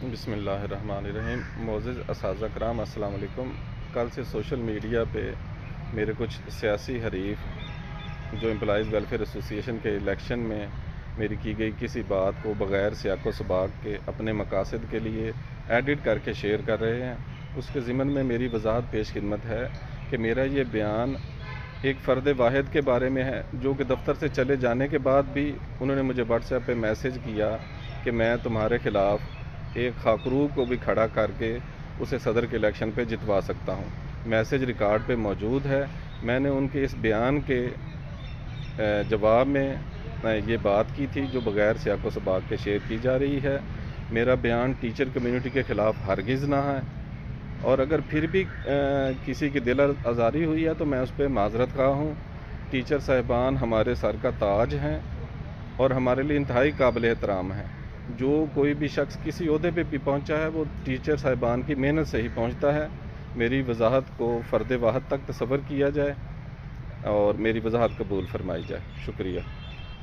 بسم اللہ الرحمن الرحیم۔ معزز اساتذہ کرام، السلام علیکم۔ کل سے سوشل میڈیا پہ میرے کچھ سیاسی حریف جو امپلائیز ویلفیئر ایسوسی ایشن کے الیکشن میں میری کی گئی کسی بات کو بغیر سیاق و سباق کے اپنے مقاصد کے لیے ایڈٹ کر کے شیئر کر رہے ہیں۔ اس کے ضمن میں میری وضاحت پیش خدمت ہے کہ میرا یہ بیان ایک فرد واحد کے بارے میں ہے جو کہ دفتر سے چلے جانے کے بعد بھی انہوں نے مجھے واٹس ایپ پہ میسیج کیا کہ میں تمہارے خلاف ایک خاکروب کو بھی کھڑا کر کے اسے صدر کے الیکشن پہ جتوا سکتا ہوں۔ میسیج ریکارڈ پہ موجود ہے۔ میں نے ان کے اس بیان کے جواب میں یہ بات کی تھی جو بغیر سیاق و سباق کے شیئر کی جا رہی ہے۔ میرا بیان ٹیچر کمیونٹی کے خلاف ہرگز نہ ہے، اور اگر پھر بھی کسی کی دل آزاری ہوئی ہے تو میں اس پہ معذرت خواہ ہوں۔ ٹیچر صاحبان ہمارے سر کا تاج ہیں اور ہمارے لیے انتہائی قابل احترام ہیں۔ جو کوئی بھی شخص کسی عہدے پہ بھی پہنچا ہے وہ ٹیچر صاحبان کی محنت سے ہی پہنچتا ہے۔ میری وضاحت کو فرد واحد تک تصور کیا جائے اور میری وضاحت قبول فرمائی جائے۔ شکریہ۔